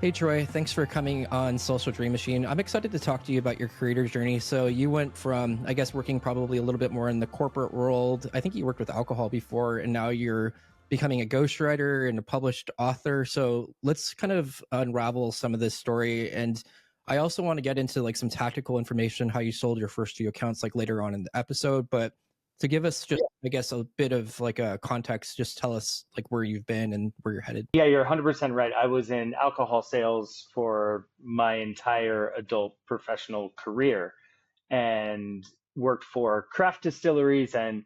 Hey Troy, thanks for coming on Social Dream Machine. I'm excited to talk to you about your creator journey. So you went from, I guess, working probably a little bit more in the corporate world. I think you worked with alcohol before, and now you're becoming a ghostwriter and a published author. So let's kind of unravel some of this story. And I also want to get into like some tactical information, how you sold your first few accounts, like later on in the episode. But to give us just, I guess, a bit of like a context, just tell us like where you've been and where you're headed. Yeah, you're 100% right. I was in alcohol sales for my entire adult professional career and worked for craft distilleries and,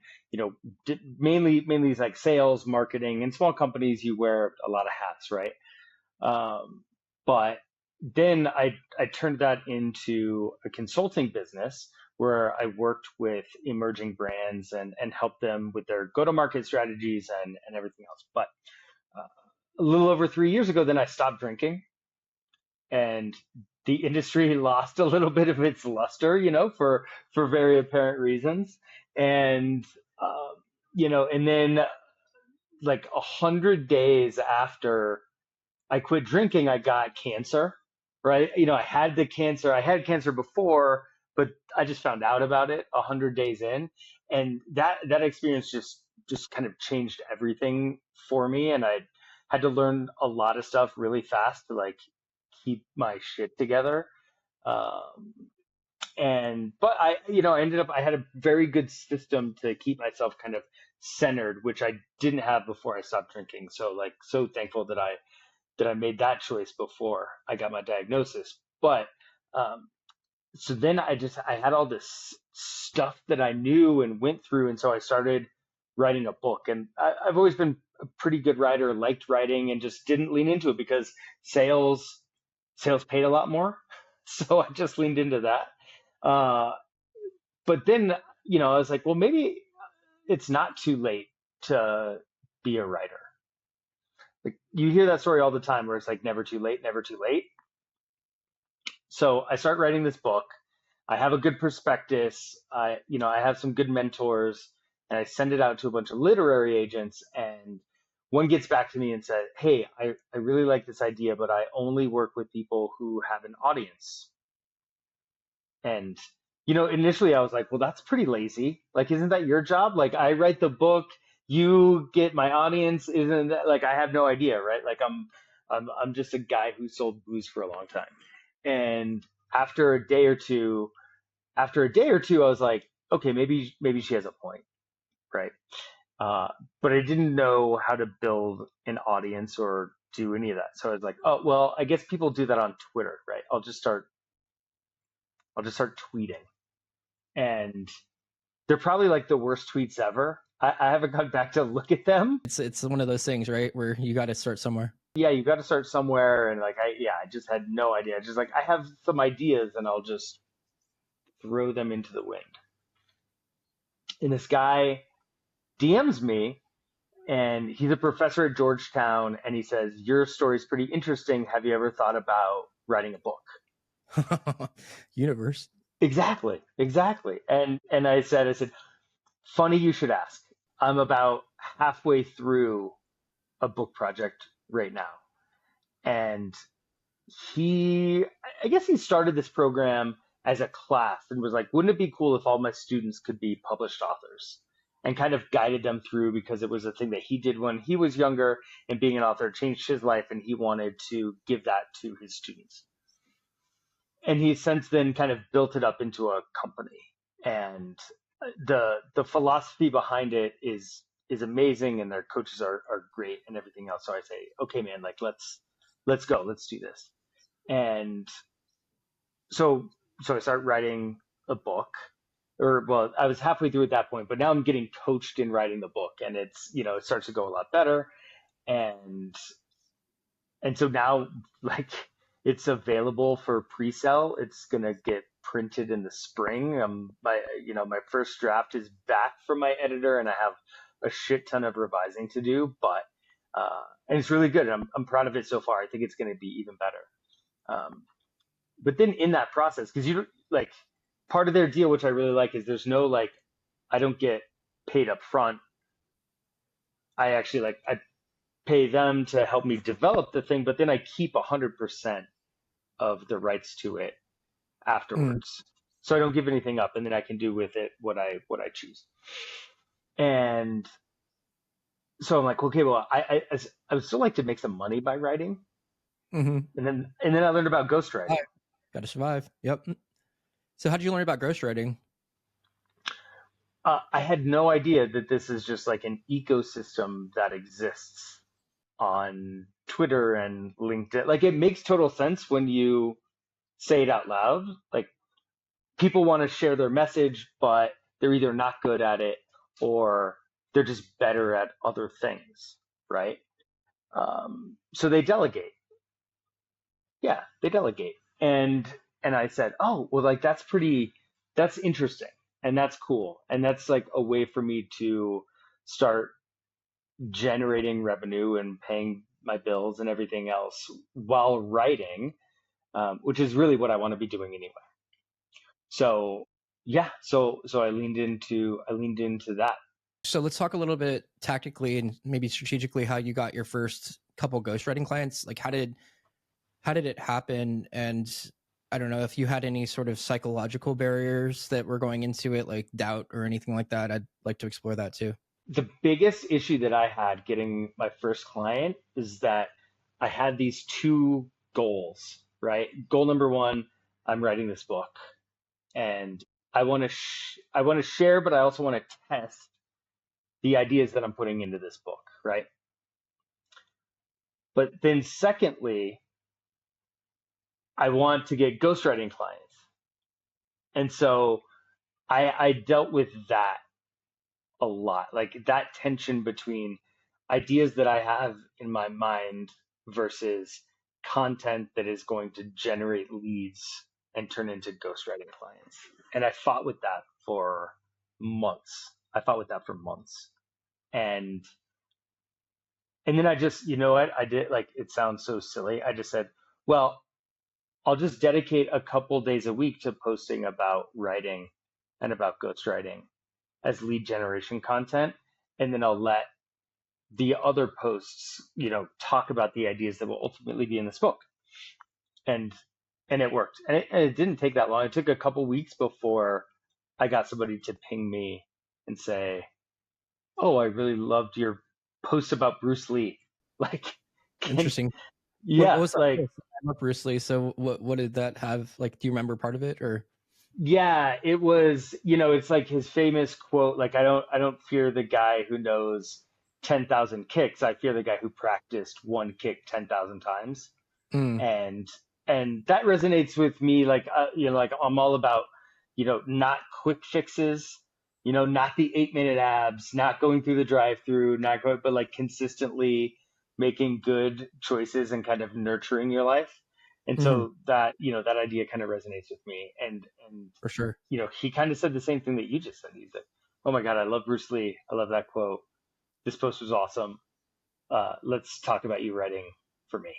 mainly like sales, marketing, and small companies. You wear a lot of hats, right? But then I turned that into a consulting business where I worked with emerging brands and helped them with their go-to-market strategies and everything else. But uh, a little over 3 years ago, then I stopped drinking, and the industry lost a little bit of its luster, for very apparent reasons. And and then like 100 days after I quit drinking, I got cancer. Right? I had the cancer. I had cancer before, but I just found out about it 100 days in, and that experience just kind of changed everything for me. And I had to learn a lot of stuff really fast to like keep my shit together. Um, but I ended up, I had a very good system to keep myself kind of centered, which I didn't have before I stopped drinking. So like, so thankful that I made that choice before I got my diagnosis. But um, so then I had all this stuff that I knew and went through, and so I started writing a book. And I've always been a pretty good writer, liked writing, and just didn't lean into it because sales paid a lot more. So I just leaned into that. Uh, but then I was like, well, maybe it's not too late to be a writer. Like you hear that story all the time where it's like never too late, never too late. So I start writing this book. I have a good prospectus. I have some good mentors, and I send it out to a bunch of literary agents. And one gets back to me and said, "Hey, I really like this idea, but I only work with people who have an audience." And initially I was like, "Well, that's pretty lazy. Like, isn't that your job? Like, I write the book, you get my audience. Isn't that like I have no idea, right? Like, I'm just a guy who sold booze for a long time." And after a day or two, I was like, okay, maybe she has a point, right? But I didn't know how to build an audience or do any of that. So I was like, oh well, I guess people do that on Twitter, right? I'll just start tweeting, and they're probably like the worst tweets ever. I haven't gone back to look at them. It's one of those things, right, where you got to start somewhere. Yeah, you got to start somewhere, and like I just had no idea. Just like I have some ideas, and I'll just throw them into the wind. And this guy DMs me, and he's a professor at Georgetown, and he says, "Your story's pretty interesting. Have you ever thought about writing a book?" Universe. Exactly. And I said, funny you should ask. I'm about halfway through a book project right now. And I guess he started this program as a class and was like, wouldn't it be cool if all my students could be published authors? And kind of guided them through because it was a thing that he did when he was younger, and being an author changed his life, and he wanted to give that to his students. And he's since then kind of built it up into a company. And the philosophy behind it is amazing, and their coaches are great and everything else. So I say, okay, man, like let's go, let's do this. And so I start writing a book, or well, I was halfway through at that point, but now I'm getting coached in writing the book, and it's it starts to go a lot better. And and so now, like, it's available for pre-sale. It's gonna get printed in the spring. My first draft is back from my editor, and I have a shit ton of revising to do, but and it's really good. I'm proud of it so far. I think it's gonna be even better. Um, but then in that process, because like part of their deal, which I really like, is there's no like I don't get paid up front. I actually like pay them to help me develop the thing, but then I keep 100% of the rights to it Mm, afterwards. So I don't give anything up, and then I can do with it what I choose. And so I'm like, okay, well, I would still like to make some money by writing, mm-hmm. and then I learned about ghostwriting. Got to survive. Yep. So how did you learn about ghostwriting? I had no idea that this is just like an ecosystem that exists on Twitter and LinkedIn. Like it makes total sense when you say it out loud. Like people want to share their message, but they're either not good at it or they're just better at other things, right? So they delegate. Yeah, they delegate. And I said, oh, well, like that's interesting and that's cool. And that's like a way for me to start generating revenue and paying my bills and everything else while writing, which is really what I want to be doing anyway. So yeah, so I leaned into that. So let's talk a little bit tactically and maybe strategically how you got your first couple ghostwriting clients. Like how did it happen? And I don't know if you had any sort of psychological barriers that were going into it, like doubt or anything like that. I'd like to explore that too. The biggest issue that I had getting my first client is that I had these two goals, right? Goal number one, I'm writing this book and I want to share, but I also want to test the ideas that I'm putting into this book, right? But then secondly, I want to get ghostwriting clients. And so I dealt with that a lot, like that tension between ideas that I have in my mind versus content that is going to generate leads and turn into ghostwriting clients. And I fought with that for months. I fought with that for months. And and then I just, you know what, I did, like it sounds so silly. I just said, well, I'll just dedicate a couple days a week to posting about writing and about ghostwriting as lead generation content. And then I'll let the other posts, talk about the ideas that will ultimately be in this book. And and it worked. And it didn't take that long. It took a couple weeks before I got somebody to ping me and say, "Oh, I really loved your post about Bruce Lee." Like, can Interesting. What yeah, was that like post? I'm up Bruce Lee. So what did that have? Like, do you remember part of it or? yeah, it was, it's like his famous quote, like I don't fear the guy who knows 10,000 kicks. I fear the guy who practiced one kick 10,000 times. Mm, and and that resonates with me, like like I'm all about not quick fixes, not the 8-minute abs, not going through the drive through, not going, but like consistently making good choices and kind of nurturing your life. And mm, so that idea kind of resonates with me. And for sure. he kind of said the same thing that you just said. He's like, oh my god, I love Bruce Lee, I love that quote, this post was awesome, let's talk about you writing for me.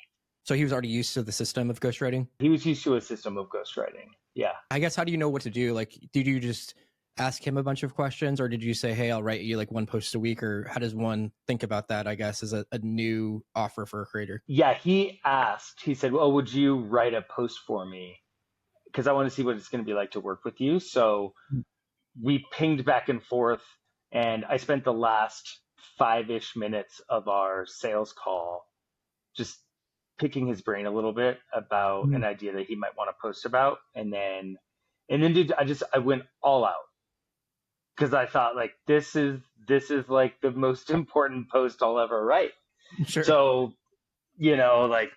So he was already used to the system of ghostwriting. He was used to a system of ghostwriting. Yeah. I guess how do you know what to do? Like, did you just ask him a bunch of questions, or did you say, "Hey, I'll write you like one post a week," or how does one think about that? I guess as a new offer for a creator. Yeah. He asked, he said, well, would you write a post for me? Because I want to see what it's going to be like to work with you. So we pinged back and forth, and I spent the last 5-ish minutes of our sales call just picking his brain a little bit about Mm. an idea that he might want to post about. And then dude, I went all out because I thought like this is like the most important post I'll ever write. Sure. So, like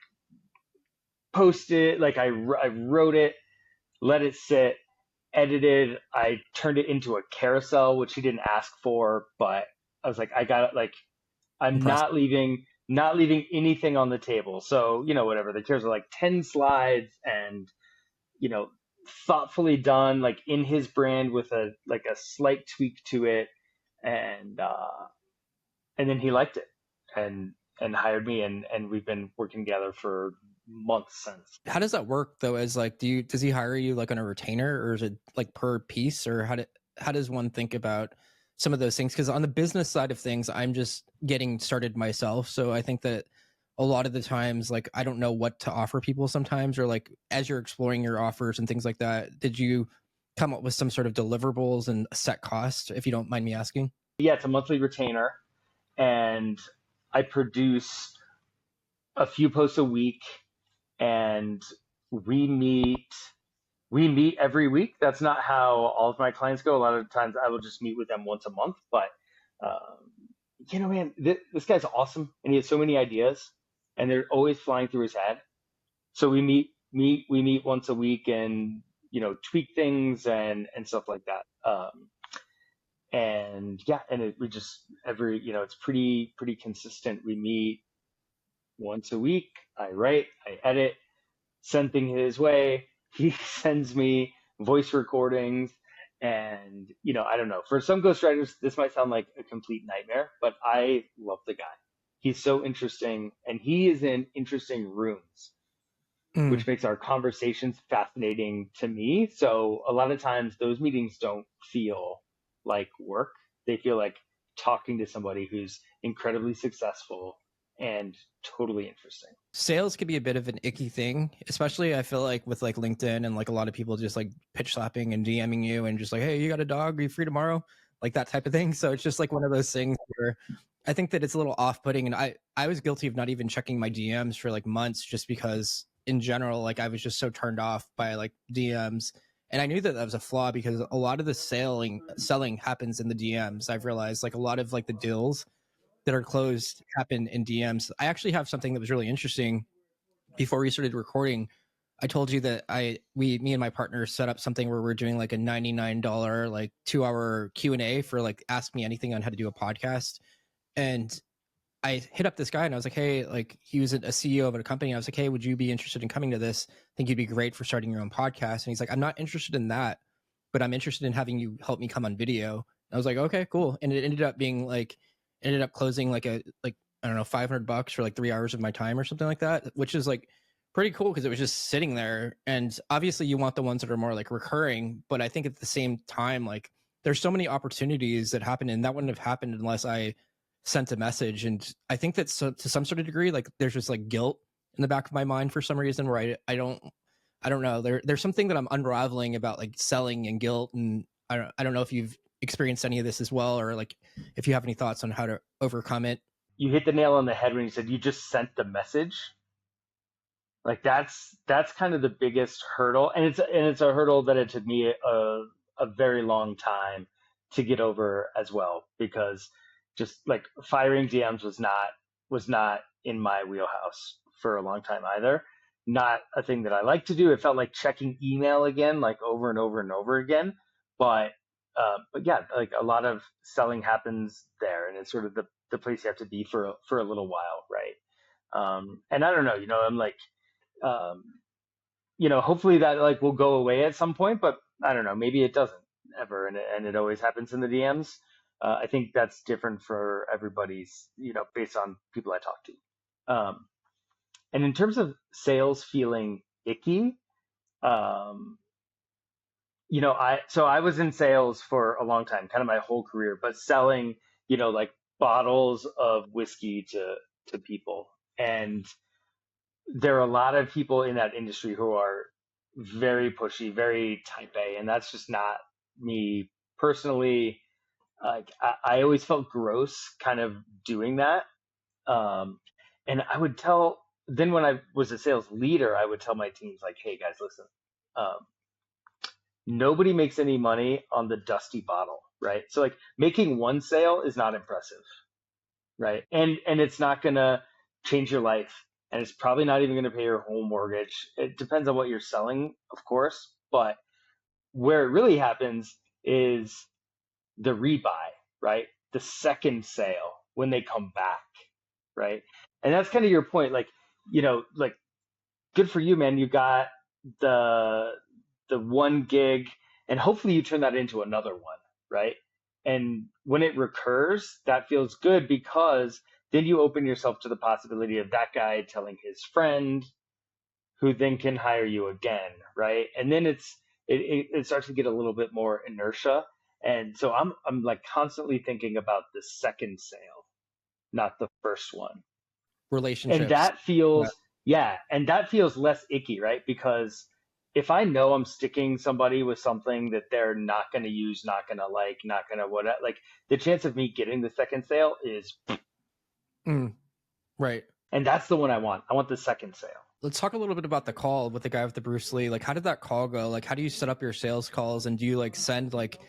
post it, like I wrote it, let it sit, edited, I turned it into a carousel, which he didn't ask for, but I was like, I got it. Like, I'm Impressive. not leaving anything on the table. So, whatever, the carousel, like 10 slides and, you know, thoughtfully done, like in his brand with a slight tweak to it. And then he liked it and hired me, and we've been working together for months since. How does that work though? As like, does he hire you like on a retainer, or is it like per piece, or how does one think about some of those things, because on the business side of things, I'm just getting started myself. So I think that a lot of the times, like, I don't know what to offer people sometimes, or like as you're exploring your offers and things like that, did you come up with some sort of deliverables and a set cost, if you don't mind me asking? Yeah, it's a monthly retainer, and I produce a few posts a week, and we meet we meet every week. That's not how all of my clients go. A lot of times I will just meet with them once a month, but um, man, this guy's awesome, and he has so many ideas, and they're always flying through his head. So we meet once a week, and tweak things and stuff like that. And yeah, and we just it's pretty consistent. We meet once a week. I write, I edit, send things his way. He sends me voice recordings. And, I don't know. For some ghostwriters, this might sound like a complete nightmare, but I love the guy. He's so interesting, and he is in interesting rooms, Mm. which makes our conversations fascinating to me. So a lot of times those meetings don't feel like work. They feel like talking to somebody who's incredibly successful and totally interesting. Sales could be a bit of an icky thing, especially I feel like with like LinkedIn and like a lot of people just like pitch slapping and DMing you and just like, hey, you got a dog? Are you free tomorrow? Like that type of thing. So it's just like one of those things where I think that it's a little off-putting. And I was guilty of not even checking my DMs for like months, just because in general, like I was just so turned off by like DMs. And I knew that that was a flaw, because a lot of the selling happens in the DMs. I've realized like a lot of like the deals that are closed happen in DMs. I actually have something that was really interesting. Before we started recording, I told you that me and my partner set up something where we're doing like a $99 like 2 hour Q&A for like ask me anything on how to do a podcast. And I hit up this guy and I was like, hey, like he was a CEO of a company. I was like, hey, would you be interested in coming to this? I think you'd be great for starting your own podcast. And he's like, I'm not interested in that, but I'm interested in having you help me come on video. And I was like, okay, cool. And it ended up being like, ended up closing like I don't know, $500 for like 3 hours of my time or something like that, which is like pretty cool, because it was just sitting there. And obviously you want the ones that are more like recurring, but I think at the same time, like there's so many opportunities that happen, and that wouldn't have happened unless I sent a message. And I think that, so, to some sort of degree, like there's just like guilt in the back of my mind for some reason, where I don't know, there's something that I'm unraveling about like selling and guilt. And I don't know if you've experienced any of this as well, or like if you have any thoughts on how to overcome it. You hit the nail on the head when you said you just sent the message. Like that's kind of the biggest hurdle, and it's a hurdle that it took me a very long time to get over as well, because just like firing DMs was not in my wheelhouse for a long time either. Not a thing that I like to do. It felt like checking email again, like over and over and over again. But but yeah, like a lot of selling happens there, and it's sort of the place you have to be for a little while, right? And I don't know, I'm like, um, hopefully that like will go away at some point, but I don't know, maybe it doesn't ever, and it always happens in the DMs. I think that's different for everybody's, based on people I talk to. And in terms of sales feeling icky, um, I was in sales for a long time, kind of my whole career, but selling, like bottles of whiskey to people. And there are a lot of people in that industry who are very pushy, very type A, and that's just not me personally. Like I always felt gross kind of doing that. Um, and I would tell, then when I was a sales leader, I would tell my teams like, hey guys, listen, um, nobody makes any money on the dusty bottle, right? So like making one sale is not impressive, right? And it's not gonna change your life, and it's probably not even gonna pay your home mortgage. It depends on what you're selling, of course, but where it really happens is the rebuy, right? The second sale when they come back, right? And that's kind of your point. Like, like good for you, man. You got the one gig, and hopefully you turn that into another one, right? And when it recurs, that feels good, because then you open yourself to the possibility of that guy telling his friend, who then can hire you again, right? And then it starts to get a little bit more inertia. And so I'm like constantly thinking about the second sale, not the first one. And Relationships. that Yeah. feels, yeah, and that feels less icky, right? Because if I know I'm sticking somebody with something that they're not going to use, not going to like, not going to what, like the chance of me getting the second sale is, Mm, right. and that's the one I want. I want the second sale. Let's talk a little bit about the call with the guy with the Bruce Lee. Like, how did that call go? Like, how do you set up your sales calls? And do you like send like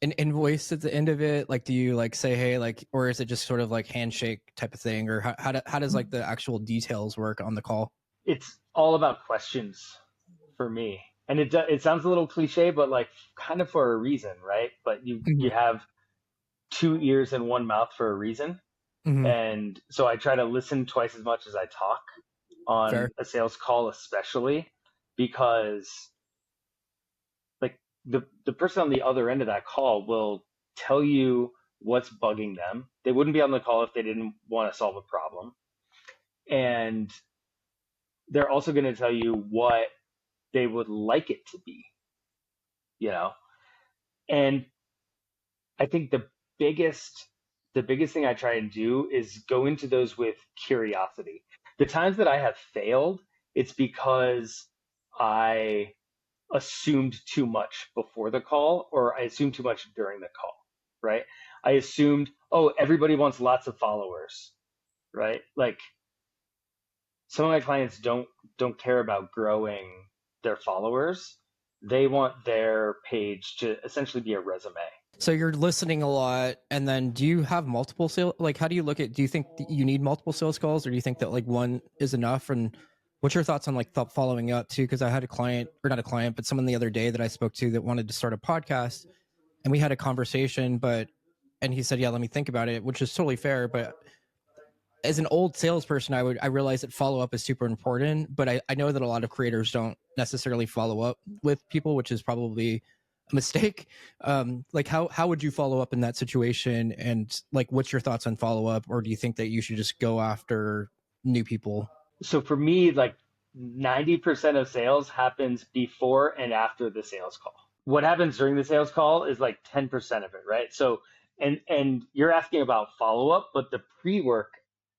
an invoice at the end of it? Like, do you like say, hey, like, or is it just sort of like handshake type of thing? Or how does like the actual details work on the call? It's all about questions for me. And it sounds a little cliche, but like kind of for a reason, right? But you Mm-hmm. have two ears and one mouth for a reason. Mm-hmm. And so I try to listen twice as much as I talk on Fair. a sales call, especially because like the person on the other end of that call will tell you what's bugging them. They wouldn't be on the call if they didn't want to solve a problem. And they're also going to tell you what they would like it to be, you know? And I think biggest the biggest thing I try and do is go into those with curiosity. The times that I have failed, it's because I assumed too much before the call or I assumed too much during the call, right? I assumed, oh, everybody wants lots of followers, right? Like some of my clients don't care about growing their followers. They want their page to essentially be a resume. So you're listening a lot, and then do you have multiple sales? Like, how do you look at? Do you think that you need multiple sales calls, or do you think that like one is enough? And what's your thoughts on like following up too? Because I had a client, or not a client, but someone the other day that I spoke to that wanted to start a podcast, and we had a conversation, and he said, "Yeah, let me think about it," which is totally fair. But as an old salesperson, I realize that follow up is super important, but I know that a lot of creators don't necessarily follow up with people, which is probably a mistake. Like how would you follow up in that situation? And like, what's your thoughts on follow up? Or do you think that you should just go after new people? So for me, like 90% of sales happens before and after the sales call. What happens during the sales call is like 10% of it, right? So and you're asking about follow up, but the pre-work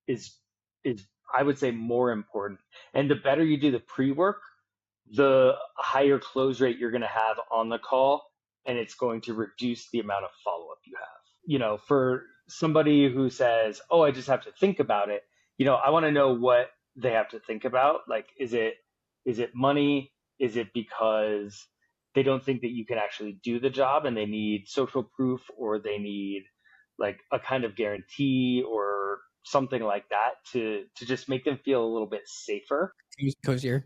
is is I would say more important. And the better you do the pre-work, the higher close rate you're going to have on the call, and it's going to reduce the amount of follow up you have. For somebody who says, "Oh, I just have to think about it," I want to know what they have to think about. Like, is it money? Is it because they don't think that you can actually do the job and they need social proof, or they need like a kind of guarantee or something like that to just make them feel a little bit safer? Cozier.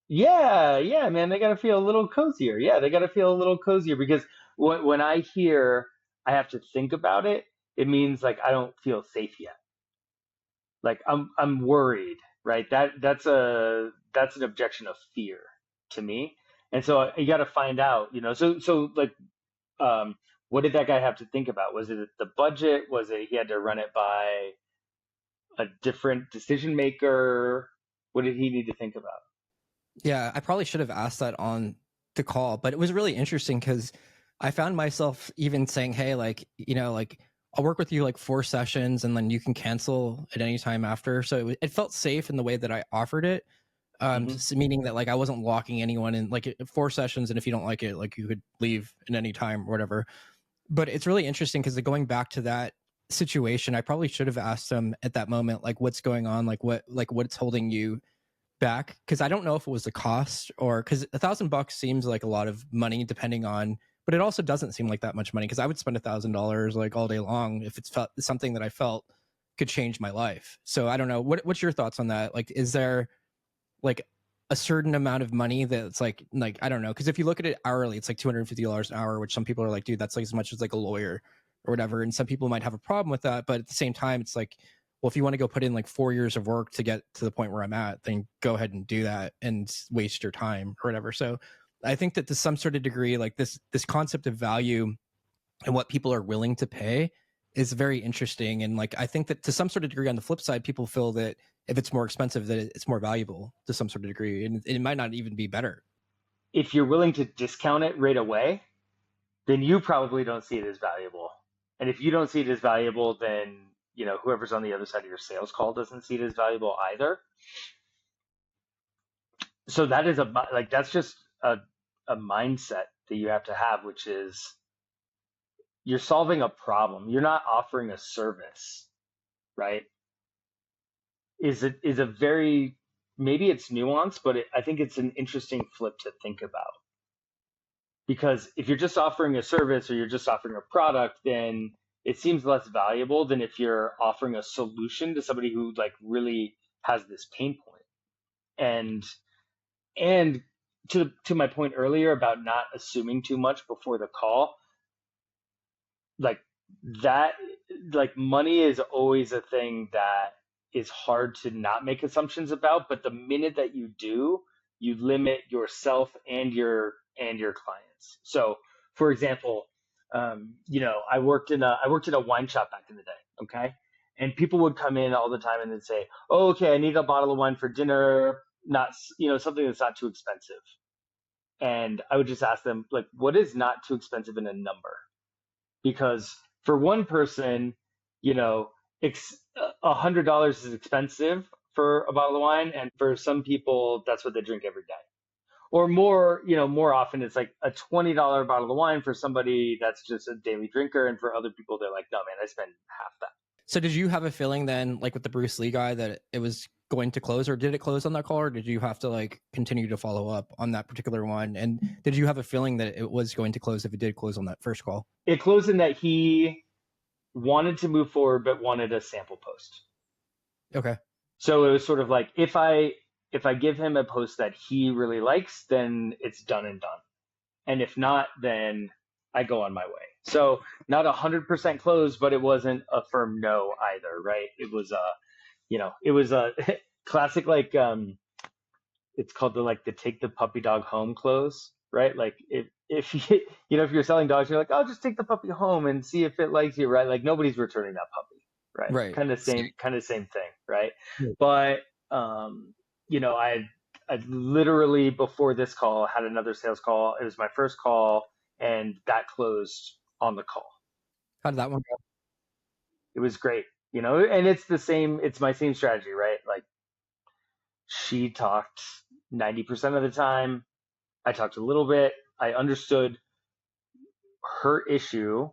Yeah, yeah, man, they got to feel a little cozier. Yeah, they got to feel a little cozier because when I hear I have to think about it, it means like I don't feel safe yet. Like I'm worried, right? That's an objection of fear to me. And so you got to find out, so like what did that guy have to think about? Was it the budget? Was it he had to run it by a different decision maker? What did he need to think about? Yeah, I probably should have asked that on the call, but it was really interesting because I found myself even saying, "Hey, like like I'll work with you like 4 sessions, and then you can cancel at any time after." So it felt safe in the way that I offered it, Hmm. meaning that like I wasn't locking anyone in like 4 sessions, and if you don't like it, like you could leave at any time or whatever. But it's really interesting because going back to that situation, I probably should have asked them at that moment, like, what's going on, like what's holding you back, because I don't know if it was the cost, or because $1,000 seems like a lot of money depending on, but it also doesn't seem like that much money because I would spend $1,000 like all day long if it's something that I felt could change my life. So I don't know. What's your thoughts on that? Like, is there like a certain amount of money that's like I don't know, because if you look at it hourly, it's like $250 an hour, which some people are like, dude, that's like as much as like a lawyer or whatever, and some people might have a problem with that, but at the same time, it's like, well, if you want to go put in like 4 years of work to get to the point where I'm at, then go ahead and do that and waste your time or whatever. So I think that to some sort of degree, like this concept of value and what people are willing to pay is very interesting. And like I think that to some sort of degree, on the flip side, people feel that if it's more expensive, that it's more valuable to some sort of degree, and it might not even be better. If you're willing to discount it right away, then you probably don't see it as valuable. And if you don't see it as valuable, then whoever's on the other side of your sales call doesn't see it as valuable either. So that is that's just a mindset that you have to have, which is you're solving a problem. You're not offering a service, right? Is a very, maybe it's nuanced, but I think it's an interesting flip to think about. Because if you're just offering a service or you're just offering a product, then it seems less valuable than if you're offering a solution to somebody who like really has this pain point. And to my point earlier about not assuming too much before the call, like that, like money is always a thing that is hard to not make assumptions about, but the minute that you do, you limit yourself and your clients. So for example, I worked in a wine shop back in the day, okay? And people would come in all the time and they'd say, oh, okay, I need a bottle of wine for dinner, not, something that's not too expensive. And I would just ask them, like, what is not too expensive in a number? Because for one person, you know, $100 is expensive for a bottle of wine, and for some people, that's what they drink every day. Or more, more often it's like a $20 bottle of wine for somebody that's just a daily drinker, and for other people, they're like, no, man, I spend half that. So did you have a feeling then, like with the Bruce Lee guy, that it was going to close, or did it close on that call, or did you have to like continue to follow up on that particular one? And did you have a feeling that it was going to close if it did close on that first call? It closed in that he wanted to move forward, but wanted a sample post. Okay. So it was sort of like, if I give him a post that he really likes, then it's done and done. And if not, then I go on my way. So not 100% closed, but it wasn't a firm no either, right? It was a classic, like, it's called the take the puppy dog home close, right? Like if you, if you're selling dogs, you're like, oh, just take the puppy home and see if it likes you, right? Like nobody's returning that puppy, right? Right. Kind of same thing, right? Yeah. But I literally before this call had another sales call. It was my first call, and that closed on the call. How did that one go? It was great, and it's my same strategy, right? Like she talked 90% of the time. I talked a little bit. I understood her issue,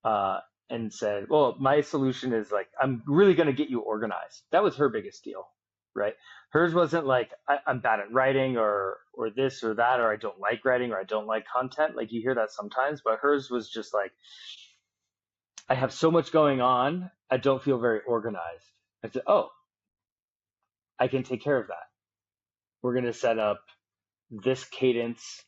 and said, well, my solution is like, I'm really going to get you organized. That was her biggest deal, right? Hers wasn't like, I'm bad at writing or this or that, or I don't like writing or I don't like content. Like you hear that sometimes, but hers was just like, I have so much going on. I don't feel very organized. I said, oh, I can take care of that. We're going to set up this cadence.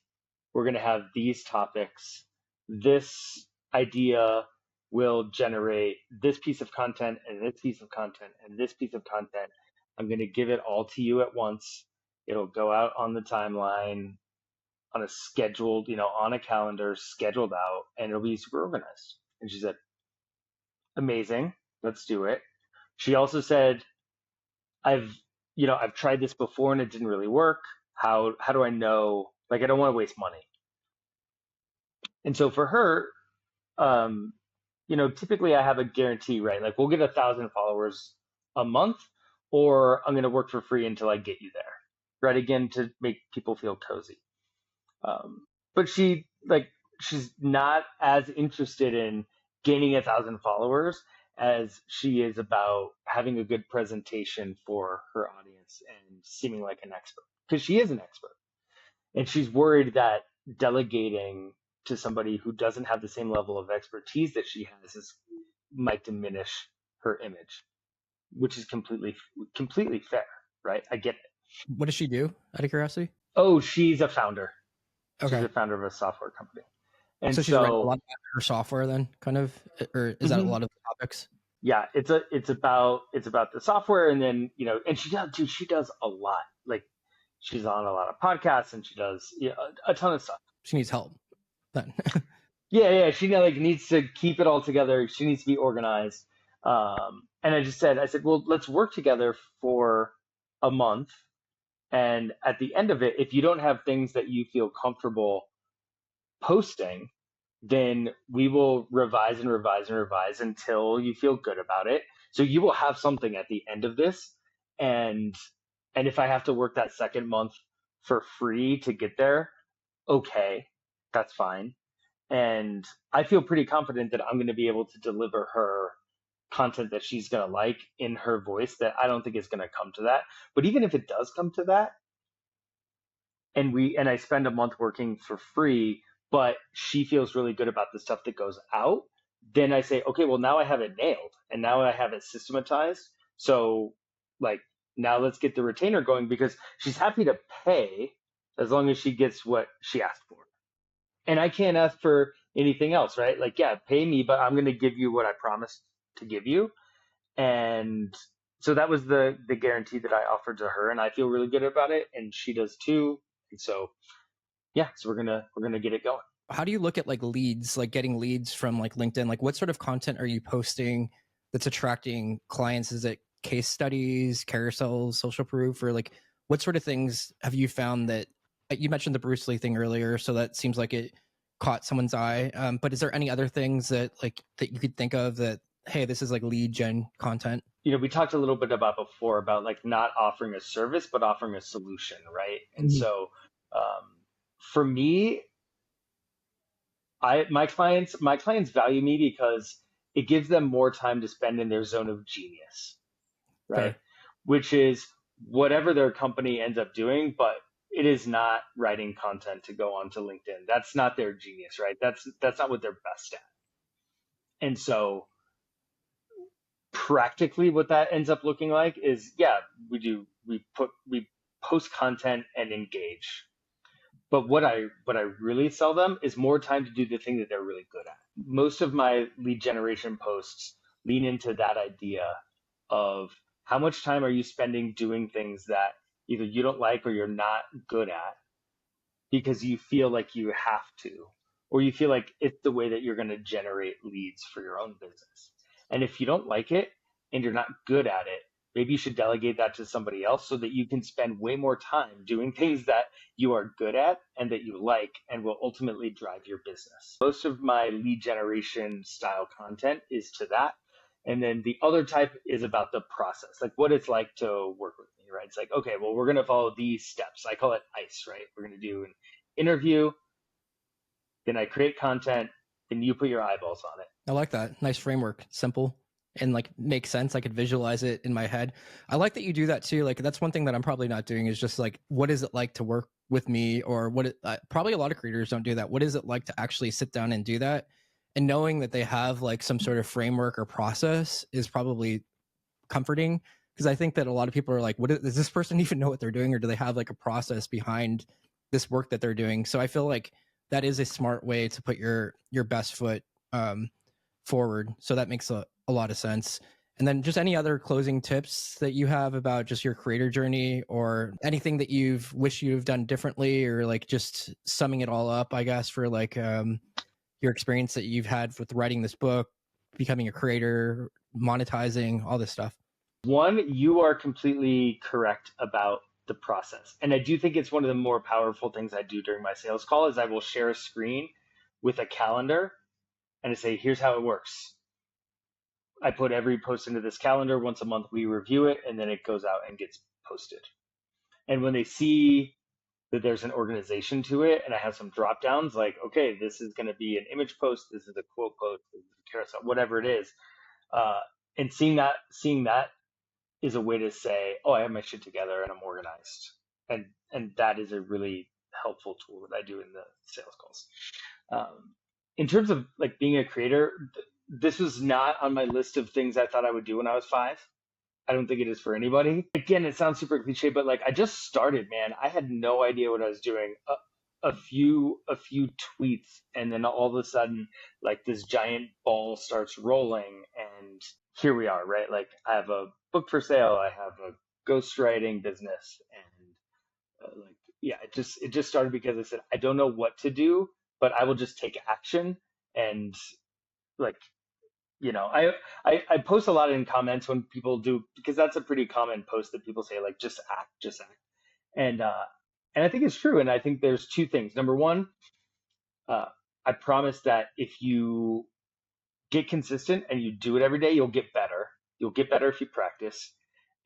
We're going to have these topics. This idea will generate this piece of content and this piece of content and this piece of content. I'm going to give it all to you at once. It'll go out on the timeline on a scheduled, on a calendar, scheduled out, and it'll be super organized. And she said, amazing, let's do it. She also said, I've tried this before and it didn't really work. How do I know? Like, I don't want to waste money. And so for her, typically I have a guarantee, right? Like we'll get 1,000 followers a month, or I'm going to work for free until I get you there, right? Again, to make people feel cozy. But she's not as interested in gaining 1,000 followers as she is about having a good presentation for her audience and seeming like an expert, because she is an expert. And she's worried that delegating to somebody who doesn't have the same level of expertise that she has might diminish her image, which is completely fair, right? I get it. What does she do, out of curiosity? Oh, she's a founder. Okay. She's a founder of a software company. And so she's writing a lot about her software then, kind of, or is that a lot of the topics? Yeah, it's about the software, and then and she does a lot. Like she's on a lot of podcasts, and she does a ton of stuff. She needs help then. Yeah, she needs to keep it all together. She needs to be organized. And I said, well, let's work together for a month, and at the end of it, if you don't have things that you feel comfortable posting, then we will revise and revise and revise until you feel good about it. So you will have something at the end of this. And if I have to work that second month for free to get there, okay, that's fine. And I feel pretty confident that I'm going to be able to deliver her content that she's going to like in her voice, that I don't think is going to come to that. But even if it does come to that, and I spend a month working for free, but she feels really good about the stuff that goes out, then I say, okay, well, now I have it nailed and now I have it systematized. So, like, now let's get the retainer going, because she's happy to pay as long as she gets what she asked for. And I can't ask for anything else, right? Like, yeah, pay me, but I'm going to give you what I promised to give you. And so that was the guarantee that I offered to her, and I feel really good about it, and she does too. And so yeah, so we're gonna get it going. How do you look at like leads, like getting leads from like LinkedIn? Like what sort of content are you posting that's attracting clients? Is it case studies, carousels, social proof, or like what sort of things have you found that you mentioned the Bruce Lee thing earlier, so that seems like it caught someone's eye. But is there any other things that that you could think of that, hey, this is like lead gen content? We talked a little bit about before about like not offering a service but offering a solution, right? And Mhm. so for me, my clients value me because it gives them more time to spend in their zone of genius, right? Fair. Which is whatever their company ends up doing, but it is not writing content to go onto LinkedIn. That's not their genius, right? That's not what they're best at. And so practically what that ends up looking like is, yeah, we post content and engage. But what I really sell them is more time to do the thing that they're really good at. Most of my lead generation posts lean into that idea of how much time are you spending doing things that either you don't like or you're not good at because you feel like you have to, or you feel like it's the way that you're going to generate leads for your own business. And if you don't like it and you're not good at it, maybe you should delegate that to somebody else so that you can spend way more time doing things that you are good at and that you like and will ultimately drive your business. Most of my lead generation style content is to that. And then the other type is about the process, like what it's like to work with me, right? It's like, okay, well, we're going to follow these steps. I call it ICE, right? We're going to do an interview, then I create content, then you put your eyeballs on it. I like that. Nice framework. Simple and like makes sense. I could visualize it in my head. I like that you do that too. Like that's one thing that I'm probably not doing is just like, what is it like to work with me, or probably a lot of creators don't do that. What is it like to actually sit down and do that? And knowing that they have like some sort of framework or process is probably comforting, because I think that a lot of people are like, does this person even know what they're doing, or do they have like a process behind this work that they're doing? So I feel like that is a smart way to put your best foot um, forward. So that makes a lot of sense. And then just any other closing tips that you have about just your creator journey, or anything that you've wish you've done differently, or like just summing it all up, I guess, for like your experience that you've had with writing this book, becoming a creator, monetizing, all this stuff. One, you are completely correct about the process. And I do think it's one of the more powerful things I do during my sales call is I will share a screen with a calendar and I say, here's how it works. I put every post into this calendar. Once a month, we review it, and then it goes out and gets posted. And when they see that there's an organization to it, and I have some drop downs, like, okay, this is going to be an image post, this is a quote post, this is a carousel, whatever it is. Uh, and seeing that is a way to say, oh, I have my shit together and I'm organized. And that is a really helpful tool that I do in the sales calls. In terms of like being a creator, this was not on my list of things I thought I would do when I was 5. I don't think it is for anybody. Again, it sounds super cliche, but like I just started, man. I had no idea what I was doing. A few tweets, and then all of a sudden, like this giant ball starts rolling, and here we are, right? Like I have a book for sale, I have a ghostwriting business, and like yeah, it just started because I said I don't know what to do, but I will just take action. And like I post a lot in comments when people do, because that's a pretty common post that people say, like, just act. And I think it's true. And I think there's two things. Number one, I promise that if you get consistent and you do it every day, you'll get better. You'll get better if you practice.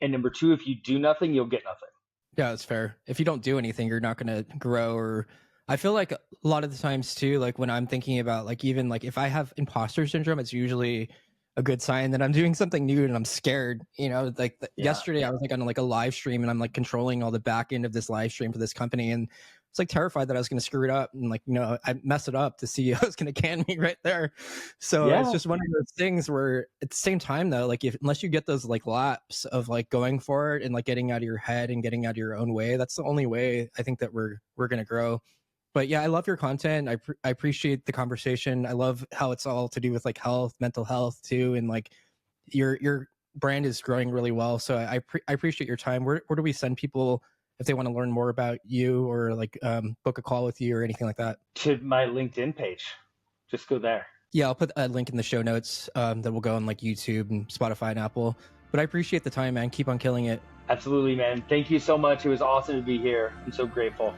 And number two, if you do nothing, you'll get nothing. Yeah, that's fair. If you don't do anything, you're not going to grow. Or I feel like a lot of the times too, like when I'm thinking about like even like if I have imposter syndrome, it's usually a good sign that I'm doing something new and I'm scared. You know, like Yeah. yesterday I was like on like a live stream and I'm like controlling all the back end of this live stream for this company, and it's like terrified that I was going to screw it up and like, you know, I mess it up. The CEO is going to can me right there. So it's Yeah. just one of those things where at the same time though, like if unless you get those like laps of like going for it and like getting out of your head and getting out of your own way, that's the only way I think that we're going to grow. But yeah, I love your content. I appreciate the conversation. I love how it's all to do with like health, mental health too, and like your brand is growing really well. So I appreciate your time. Where do we send people if they want to learn more about you or like book a call with you or anything like that? To my LinkedIn page. Just go there. Yeah, I'll put a link in the show notes that will go on like YouTube and Spotify and Apple. But I appreciate the time, man. Keep on killing it. Absolutely, man. Thank you so much. It was awesome to be here. I'm so grateful.